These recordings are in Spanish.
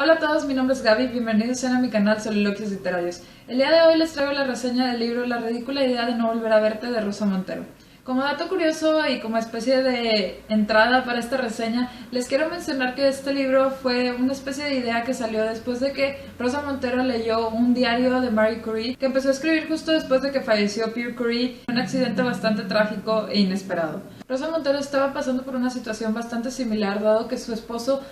Hola a todos, mi nombre es Gaby, bienvenidos sean a mi canal Soliloquios Literarios. El día de hoy les traigo la reseña del libro La ridícula idea de no volver a verte de Rosa Montero. Como dato curioso y como especie de entrada para esta reseña, les quiero mencionar que este libro fue una especie de idea que salió después de que Rosa Montero leyó un diario de Marie Curie que empezó a escribir justo después de que falleció Pierre Curie en un accidente bastante trágico e inesperado. Rosa Montero estaba pasando por una situación bastante similar dado que su esposo,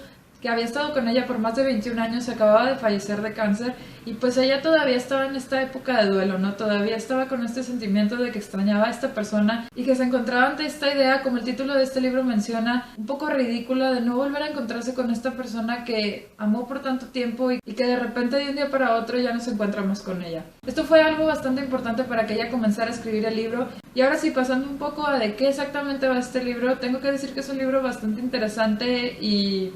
que había estado con ella por más de 21 años, acababa de fallecer de cáncer y pues ella todavía estaba en esta época de duelo, ¿no? Todavía estaba con este sentimiento de que extrañaba a esta persona y que se encontraba ante esta idea, como el título de este libro menciona, un poco ridícula de no volver a encontrarse con esta persona que amó por tanto tiempo y que de repente de un día para otro ya no se encuentra más con ella. Esto fue algo bastante importante para que ella comenzara a escribir el libro. Y ahora sí, pasando un poco a de qué exactamente va este libro, tengo que decir que es un libro bastante interesante y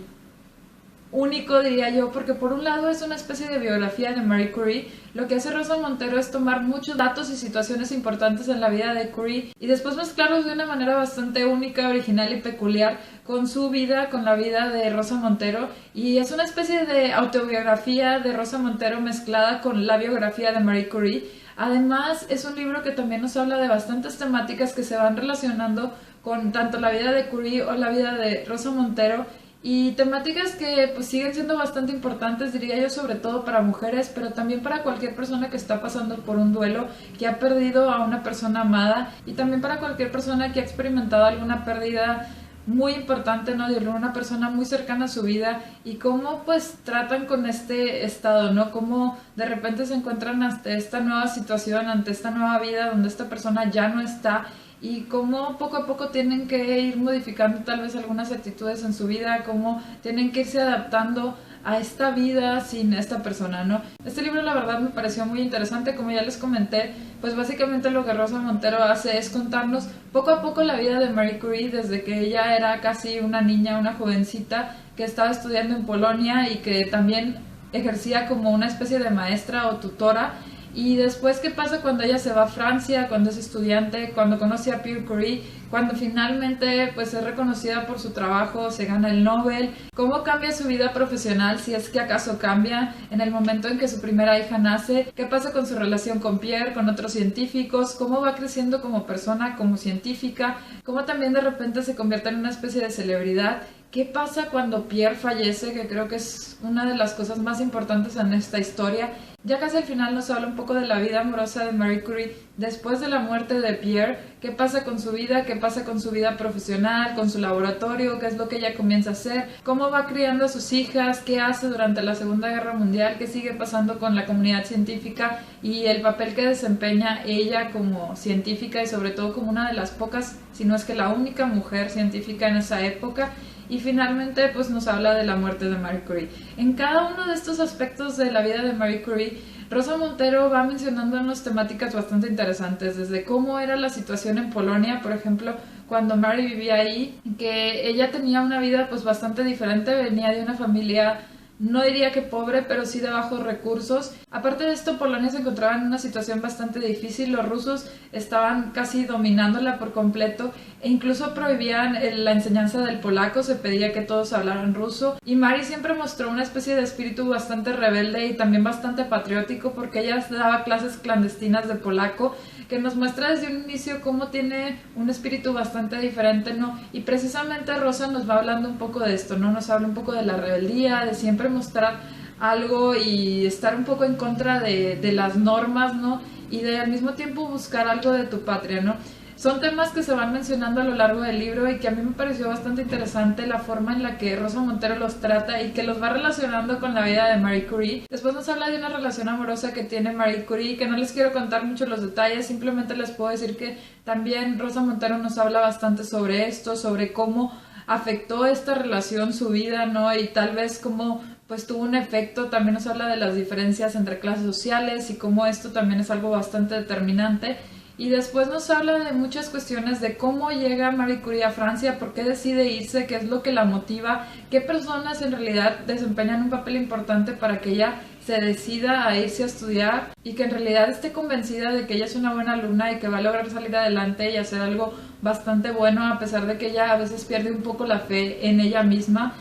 único, diría yo, porque por un lado es una especie de biografía de Marie Curie. Lo que hace Rosa Montero es tomar muchos datos y situaciones importantes en la vida de Curie y después mezclarlos de una manera bastante única, original y peculiar con su vida, con la vida de Rosa Montero, y es una especie de autobiografía de Rosa Montero mezclada con la biografía de Marie Curie. Además, es un libro que también nos habla de bastantes temáticas que se van relacionando con tanto la vida de Curie o la vida de Rosa Montero, y temáticas que pues siguen siendo bastante importantes, diría yo, sobre todo para mujeres, pero también para cualquier persona que está pasando por un duelo, que ha perdido a una persona amada, y también para cualquier persona que ha experimentado alguna pérdida muy importante, ¿no? De una persona muy cercana a su vida, y cómo pues tratan con este estado, ¿no? Cómo de repente se encuentran ante esta nueva situación, ante esta nueva vida donde esta persona ya no está, y cómo poco a poco tienen que ir modificando tal vez algunas actitudes en su vida, cómo tienen que irse adaptando a esta vida sin esta persona, ¿no? Este libro la verdad me pareció muy interesante, como ya les comenté, pues básicamente lo que Rosa Montero hace es contarnos poco a poco la vida de Marie Curie desde que ella era casi una niña, una jovencita que estaba estudiando en Polonia y que también ejercía como una especie de maestra o tutora. Y después, ¿qué pasa cuando ella se va a Francia, cuando es estudiante, cuando conoce a Pierre Curie, cuando finalmente pues es reconocida por su trabajo, se gana el Nobel? ¿Cómo cambia su vida profesional, si es que acaso cambia, en el momento en que su primera hija nace? ¿Qué pasa con su relación con Pierre, con otros científicos? ¿Cómo va creciendo como persona, como científica? ¿Cómo también de repente se convierte en una especie de celebridad? ¿Qué pasa cuando Pierre fallece? Que creo que es una de las cosas más importantes en esta historia. Ya casi al final nos habla un poco de la vida amorosa de Marie Curie después de la muerte de Pierre. ¿Qué pasa con su vida? ¿Qué pasa con su vida profesional? ¿Con su laboratorio? ¿Qué es lo que ella comienza a hacer? ¿Cómo va criando a sus hijas? ¿Qué hace durante la Segunda Guerra Mundial? ¿Qué sigue pasando con la comunidad científica? Y el papel que desempeña ella como científica y sobre todo como una de las pocas, si no es que la única mujer científica en esa época. Y finalmente pues nos habla de la muerte de Marie Curie. En cada uno de estos aspectos de la vida de Marie Curie, Rosa Montero va mencionando unas temáticas bastante interesantes, desde cómo era la situación en Polonia, por ejemplo, cuando Marie vivía ahí, que ella tenía una vida pues bastante diferente, venía de una familia, no diría que pobre, pero sí de bajos recursos. Aparte de esto, Polonia se encontraba en una situación bastante difícil. Los rusos estaban casi dominándola por completo e incluso prohibían la enseñanza del polaco, se pedía que todos hablaran ruso. Y Marie siempre mostró una especie de espíritu bastante rebelde y también bastante patriótico, porque ella daba clases clandestinas de polaco, que nos muestra desde un inicio cómo tiene un espíritu bastante diferente, ¿no? Y precisamente Rosa nos va hablando un poco de esto, ¿no? Nos habla un poco de la rebeldía, de siempre mostrar algo y estar un poco en contra de las normas, ¿no? Y de al mismo tiempo buscar algo de tu patria, ¿no? Son temas que se van mencionando a lo largo del libro y que a mí me pareció bastante interesante la forma en la que Rosa Montero los trata y que los va relacionando con la vida de Marie Curie. Después nos habla de una relación amorosa que tiene Marie Curie, que no les quiero contar mucho los detalles, simplemente les puedo decir que también Rosa Montero nos habla bastante sobre esto, sobre cómo afectó esta relación su vida, ¿no? Y tal vez cómo pues tuvo un efecto. También nos habla de las diferencias entre clases sociales y cómo esto también es algo bastante determinante. Y después nos habla de muchas cuestiones de cómo llega Marie Curie a Francia, por qué decide irse, qué es lo que la motiva, qué personas en realidad desempeñan un papel importante para que ella se decida a irse a estudiar y que en realidad esté convencida de que ella es una buena alumna y que va a lograr salir adelante y hacer algo bastante bueno, a pesar de que ella a veces pierde un poco la fe en ella misma.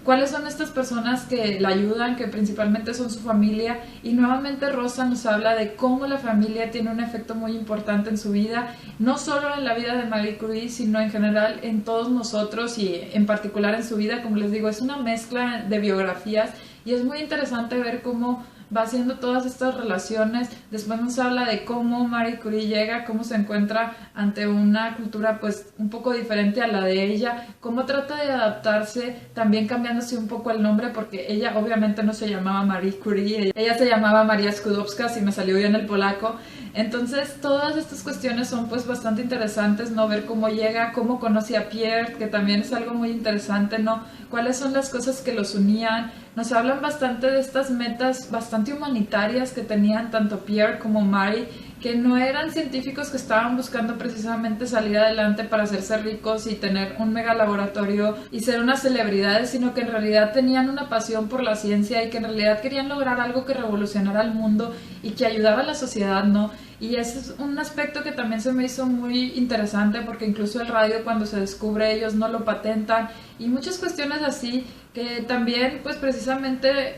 cuáles son estas personas que la ayudan, que principalmente son su familia, y nuevamente Rosa nos habla de cómo la familia tiene un efecto muy importante en su vida, no solo en la vida de Marie Curie, sino en general en todos nosotros y en particular en su vida. Como les digo, es una mezcla de biografías y es muy interesante ver cómo va haciendo todas estas relaciones. Después nos habla de cómo Marie Curie llega, cómo se encuentra ante una cultura pues un poco diferente a la de ella, cómo trata de adaptarse, también cambiándose un poco el nombre, porque ella obviamente no se llamaba Marie Curie, ella se llamaba Maria Skłodowska, si me salió bien el polaco. Entonces todas estas cuestiones son pues bastante interesantes, ¿no? Ver cómo llega, cómo conoce a Pierre, que también es algo muy interesante, ¿no? Cuáles son las cosas que los unían. Nos hablan bastante de estas metas bastante humanitarias que tenían tanto Pierre como Marie, que no eran científicos que estaban buscando precisamente salir adelante para hacerse ricos y tener un mega laboratorio y ser unas celebridades, sino que en realidad tenían una pasión por la ciencia y que en realidad querían lograr algo que revolucionara el mundo y que ayudara a la sociedad, ¿no? Y ese es un aspecto que también se me hizo muy interesante, porque incluso el radio, cuando se descubre, ellos no lo patentan, y muchas cuestiones así que también pues precisamente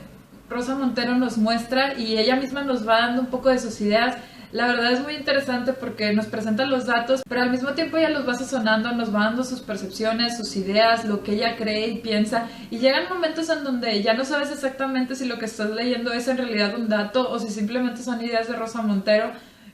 Rosa Montero nos muestra, y ella misma nos va dando un poco de sus ideas. La verdad es muy interesante porque nos presenta los datos, pero al mismo tiempo ella los va sazonando, nos va dando sus percepciones, sus ideas, lo que ella cree y piensa, y llegan momentos en donde ya no sabes exactamente si lo que estás leyendo es en realidad un dato o si simplemente son ideas de Rosa Montero.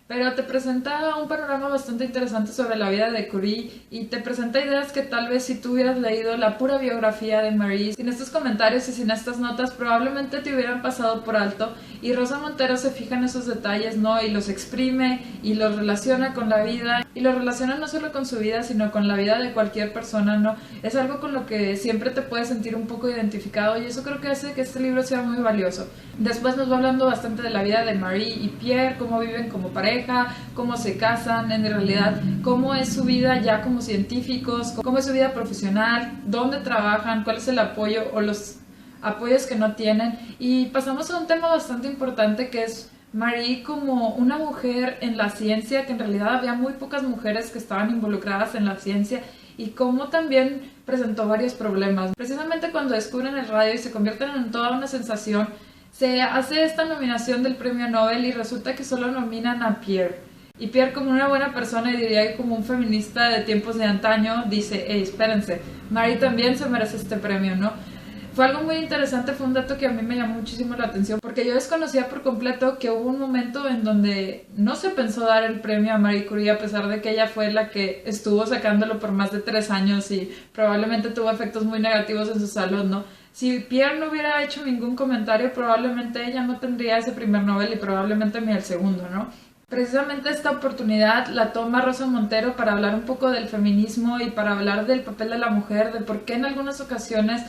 Pero te presenta un panorama bastante interesante sobre la vida de Curie y te presenta ideas que tal vez si tú hubieras leído la pura biografía de Marie, sin estos comentarios y sin estas notas, probablemente te hubieran pasado por alto. Y Rosa Montero se fija en esos detalles, ¿no? Y los exprime y los relaciona con la vida. Y los relaciona no solo con su vida, sino con la vida de cualquier persona, ¿no? Es algo con lo que siempre te puedes sentir un poco identificado, y eso creo que hace que este libro sea muy valioso. Después nos va hablando bastante de la vida de Marie y Pierre, cómo viven como pareja, cómo se casan, en realidad cómo es su vida ya como científicos, cómo es su vida profesional, dónde trabajan, cuál es el apoyo o los apoyos que no tienen. Y pasamos a un tema bastante importante, que es Marie como una mujer en la ciencia, que en realidad había muy pocas mujeres que estaban involucradas en la ciencia, y cómo también presentó varios problemas. Precisamente cuando descubren el radio y se convierten en toda una sensación, se hace esta nominación del premio Nobel y resulta que solo nominan a Pierre. Y Pierre, como una buena persona y diría que como un feminista de tiempos de antaño, dice: hey, espérense, Marie también se merece este premio, ¿no? Fue algo muy interesante, fue un dato que a mí me llamó muchísimo la atención, porque yo desconocía por completo que hubo un momento en donde no se pensó dar el premio a Marie Curie, a pesar de que ella fue la que estuvo sacándolo por más de 3 años y probablemente tuvo efectos muy negativos en su salud, ¿no? Si Pierre no hubiera hecho ningún comentario, probablemente ella no tendría ese primer Nobel y probablemente ni el segundo, ¿no? Precisamente esta oportunidad la toma Rosa Montero para hablar un poco del feminismo y para hablar del papel de la mujer, de por qué en algunas ocasiones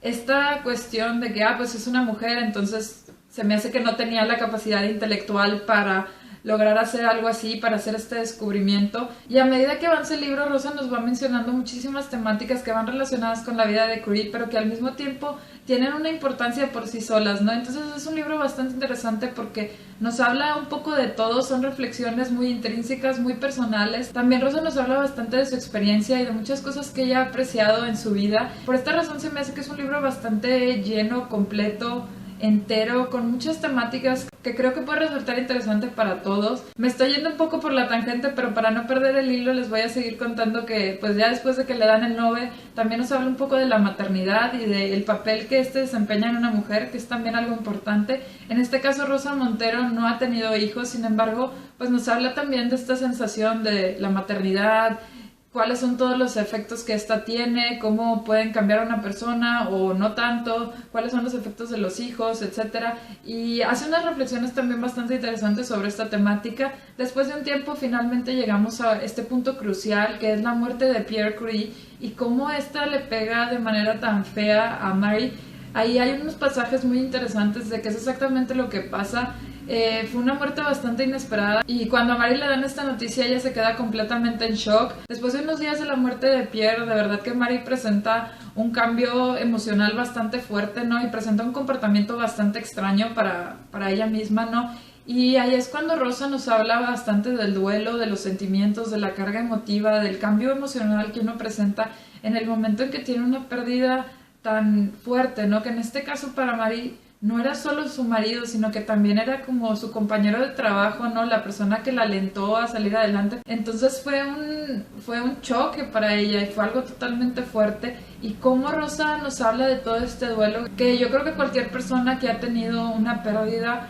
esta cuestión de que, pues es una mujer, entonces se me hace que no tenía la capacidad intelectual para lograr hacer algo así, para hacer este descubrimiento. Y a medida que avanza el libro, Rosa nos va mencionando muchísimas temáticas que van relacionadas con la vida de Curie, pero que al mismo tiempo tienen una importancia por sí solas, ¿no? Entonces es un libro bastante interesante porque nos habla un poco de todo, son reflexiones muy intrínsecas, muy personales. También Rosa nos habla bastante de su experiencia y de muchas cosas que ella ha apreciado en su vida. Por esta razón se me hace que es un libro bastante lleno, completo, entero, con muchas temáticas que creo que puede resultar interesante para todos. Me estoy yendo un poco por la tangente, pero para no perder el hilo les voy a seguir contando que pues ya después de que le dan el Nobel, también nos habla un poco de la maternidad y del papel que desempeña en una mujer, que es también algo importante. En este caso Rosa Montero no ha tenido hijos, sin embargo, pues nos habla también de esta sensación de la maternidad, cuáles son todos los efectos que esta tiene, cómo pueden cambiar a una persona o no tanto, cuáles son los efectos de los hijos, etcétera. Y hace unas reflexiones también bastante interesantes sobre esta temática. Después de un tiempo finalmente llegamos a este punto crucial, que es la muerte de Pierre Curie y cómo esta le pega de manera tan fea a Marie. Ahí hay unos pasajes muy interesantes de qué es exactamente lo que pasa. Fue una muerte bastante inesperada y cuando a Marie le dan esta noticia ella se queda completamente en shock. Después de unos días de la muerte de Pierre, de verdad que Marie presenta un cambio emocional bastante fuerte, ¿no? Y presenta un comportamiento bastante extraño para ella misma, ¿no? Y ahí es cuando Rosa nos habla bastante del duelo, de los sentimientos, de la carga emotiva, del cambio emocional que uno presenta en el momento en que tiene una pérdida tan fuerte, ¿no? Que en este caso para Mari no era solo su marido, sino que también era como su compañero de trabajo, ¿no? La persona que la alentó a salir adelante. Entonces fue un choque para ella y fue algo totalmente fuerte. Y cómo Rosa nos habla de todo este duelo, que yo creo que cualquier persona que ha tenido una pérdida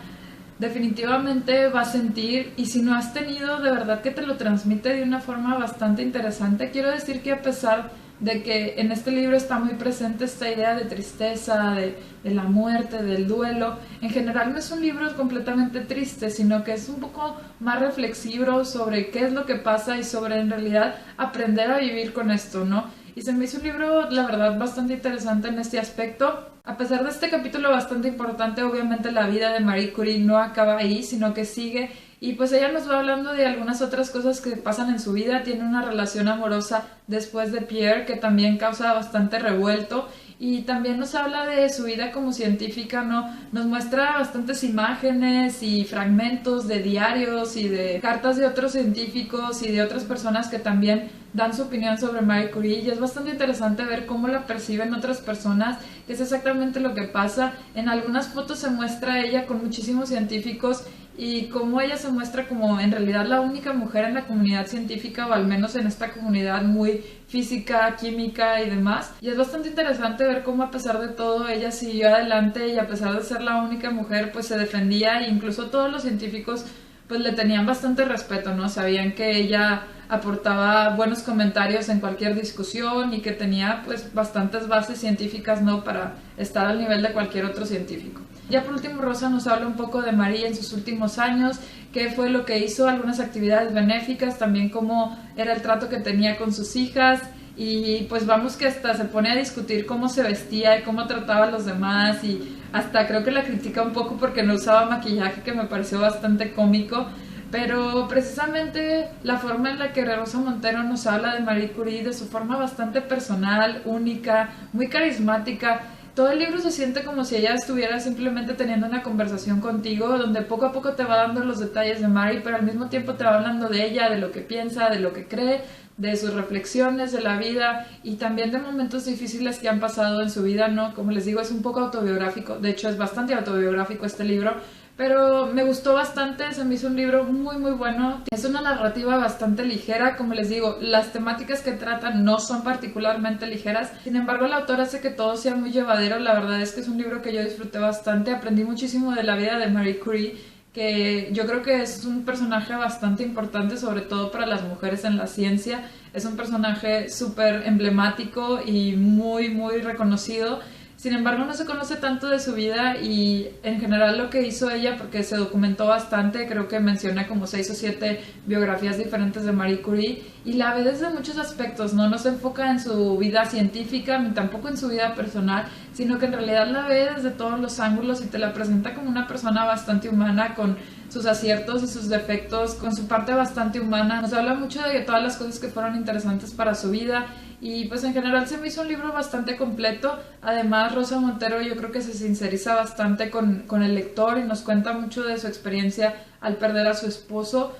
definitivamente va a sentir, y si no has tenido, de verdad que te lo transmite de una forma bastante interesante. Quiero decir que a pesar de que en este libro está muy presente esta idea de tristeza, de la muerte, del duelo, en general no es un libro completamente triste, sino que es un poco más reflexivo sobre qué es lo que pasa y sobre en realidad aprender a vivir con esto, ¿no? Y se me hizo un libro, la verdad, bastante interesante en este aspecto. A pesar de este capítulo bastante importante, obviamente la vida de Marie Curie no acaba ahí, sino que sigue. Y pues ella nos va hablando de algunas otras cosas que pasan en su vida. Tiene una relación amorosa después de Pierre que también causa bastante revuelto. Y también nos habla de su vida como científica, ¿no? Nos muestra bastantes imágenes y fragmentos de diarios y de cartas de otros científicos y de otras personas que también dan su opinión sobre Marie Curie, y es bastante interesante ver cómo la perciben otras personas, que es exactamente lo que pasa. En algunas fotos se muestra a ella con muchísimos científicos y cómo ella se muestra como en realidad la única mujer en la comunidad científica, o al menos en esta comunidad muy física, química y demás. Y es bastante interesante ver cómo a pesar de todo ella siguió adelante, y a pesar de ser la única mujer pues se defendía, e incluso todos los científicos pues le tenían bastante respeto, ¿no? Sabían que ella aportaba buenos comentarios en cualquier discusión y que tenía pues bastantes bases científicas, ¿no? Para estar al nivel de cualquier otro científico. Ya por último, Rosa nos habla un poco de Marie en sus últimos años, qué fue lo que hizo, algunas actividades benéficas, también cómo era el trato que tenía con sus hijas, y pues vamos que hasta se pone a discutir cómo se vestía y cómo trataba a los demás, y hasta creo que la critica un poco porque no usaba maquillaje, que me pareció bastante cómico. Pero precisamente la forma en la que Rosa Montero nos habla de Marie Curie, de su forma bastante personal, única, muy carismática. Todo el libro se siente como si ella estuviera simplemente teniendo una conversación contigo, donde poco a poco te va dando los detalles de Marie, pero al mismo tiempo te va hablando de ella, de lo que piensa, de lo que cree, de sus reflexiones, de la vida, y también de momentos difíciles que han pasado en su vida, ¿no? Como les digo, es un poco autobiográfico, de hecho es bastante autobiográfico este libro, pero me gustó bastante, se me hizo un libro muy muy bueno. Es una narrativa bastante ligera, como les digo, las temáticas que tratan no son particularmente ligeras, sin embargo la autora hace que todo sea muy llevadero. La verdad es que es un libro que yo disfruté bastante, aprendí muchísimo de la vida de Marie Curie, que yo creo que es un personaje bastante importante, sobre todo para las mujeres en la ciencia. Es un personaje súper emblemático y muy muy reconocido. Sin embargo, no se conoce tanto de su vida y en general lo que hizo ella, porque se documentó bastante, creo que menciona como 6 o 7 biografías diferentes de Marie Curie, y la ve desde muchos aspectos, ¿no? No se enfoca en su vida científica ni tampoco en su vida personal, sino que en realidad la ve desde todos los ángulos y te la presenta como una persona bastante humana, con sus aciertos y sus defectos, con su parte bastante humana. Nos habla mucho de todas las cosas que fueron interesantes para su vida, y pues en general se me hizo un libro bastante completo. Además, Rosa Montero yo creo que se sinceriza bastante con el lector y nos cuenta mucho de su experiencia al perder a su esposo,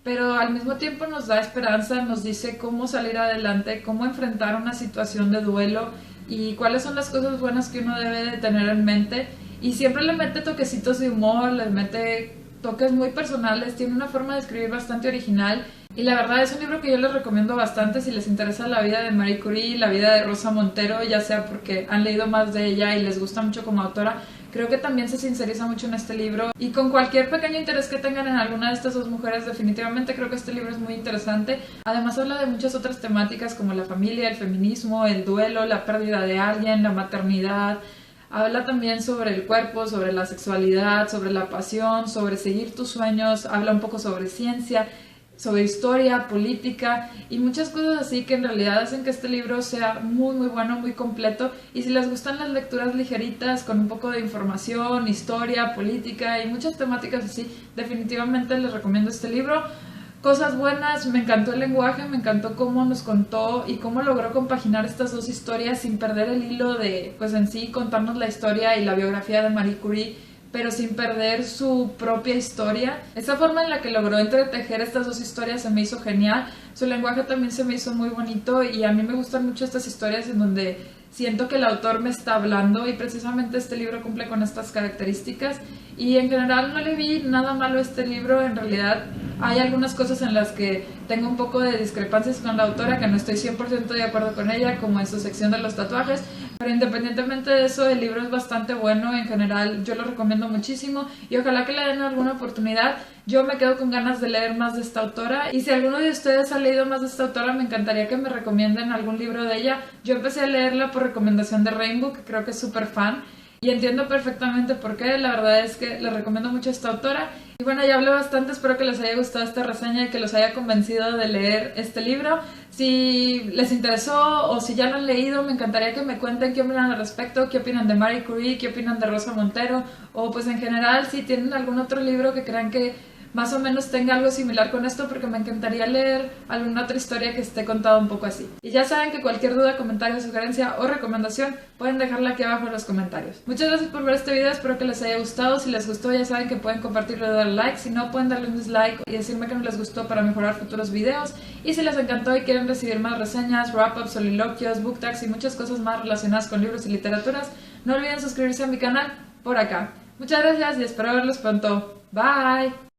pero al mismo tiempo nos da esperanza, nos dice cómo salir adelante, cómo enfrentar una situación de duelo y cuáles son las cosas buenas que uno debe de tener en mente, y siempre le mete toquecitos de humor, le mete toques muy personales, tiene una forma de escribir bastante original, y la verdad es un libro que yo les recomiendo bastante si les interesa la vida de Marie Curie, la vida de Rosa Montero, ya sea porque han leído más de ella y les gusta mucho como autora. Creo que también se sinceriza mucho en este libro, y con cualquier pequeño interés que tengan en alguna de estas dos mujeres, definitivamente creo que este libro es muy interesante. Además habla de muchas otras temáticas como la familia, el feminismo, el duelo, la pérdida de alguien, la maternidad. Habla también sobre el cuerpo, sobre la sexualidad, sobre la pasión, sobre seguir tus sueños. Habla un poco sobre ciencia, sobre historia, política y muchas cosas así que en realidad hacen que este libro sea muy muy bueno, muy completo. Y si les gustan las lecturas ligeritas con un poco de información, historia, política y muchas temáticas así, definitivamente les recomiendo este libro. Cosas buenas, me encantó el lenguaje, me encantó cómo nos contó y cómo logró compaginar estas dos historias sin perder el hilo de, pues en sí, contarnos la historia y la biografía de Marie Curie, pero sin perder su propia historia. Esa forma en la que logró entretejer estas dos historias se me hizo genial. Su lenguaje también se me hizo muy bonito, y a mí me gustan mucho estas historias en donde siento que el autor me está hablando y precisamente este libro cumple con estas características. Y en general no le vi nada malo a este libro. En realidad hay algunas cosas en las que tengo un poco de discrepancias con la autora, que no estoy 100% de acuerdo con ella, como en su sección de los tatuajes, pero independientemente de eso, el libro es bastante bueno. En general yo lo recomiendo muchísimo y ojalá que le den alguna oportunidad. Yo me quedo con ganas de leer más de esta autora, y si alguno de ustedes ha leído más de esta autora, me encantaría que me recomienden algún libro de ella. Yo empecé a leerla por recomendación de Rainbow, que creo que es súper fan, y entiendo perfectamente por qué. La verdad es que les recomiendo mucho a esta autora. Y bueno, ya hablé bastante, espero que les haya gustado esta reseña y que los haya convencido de leer este libro. Si les interesó o si ya lo han leído, me encantaría que me cuenten qué opinan al respecto, qué opinan de Marie Curie, qué opinan de Rosa Montero, o pues en general si tienen algún otro libro que crean que más o menos tenga algo similar con esto, porque me encantaría leer alguna otra historia que esté contada un poco así. Y ya saben que cualquier duda, comentario, sugerencia o recomendación pueden dejarla aquí abajo en los comentarios. Muchas gracias por ver este video, espero que les haya gustado. Si les gustó, ya saben que pueden compartirlo y darle like. Si no, pueden darle un dislike y decirme que no les gustó para mejorar futuros videos. Y si les encantó y quieren recibir más reseñas, wrap-ups, soliloquios, book tags y muchas cosas más relacionadas con libros y literaturas, no olviden suscribirse a mi canal por acá. Muchas gracias y espero verlos pronto. Bye.